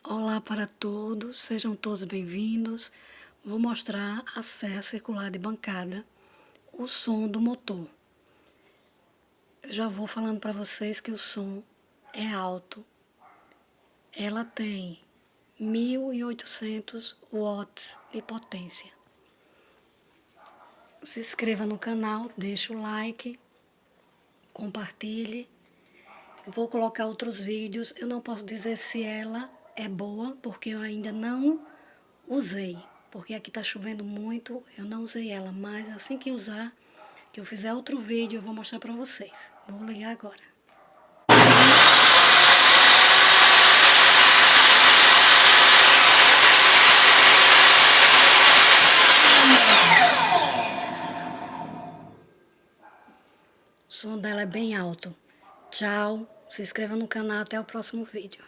Olá para todos, sejam todos bem-vindos. Vou mostrar a serra circular de bancada, o som do motor. Eu já vou falando para vocês que o som é alto. Ela tem 1.800 watts de potência. Se inscreva no canal, deixe o like, compartilhe. Vou colocar outros vídeos. Eu não posso dizer se ela é boa, porque eu ainda não usei. Porque aqui tá chovendo muito, eu não usei ela. Mas assim que usar, que eu fizer outro vídeo, eu vou mostrar pra vocês. Vou ligar agora. O som dela é bem alto. Tchau, se inscreva no canal, até o próximo vídeo.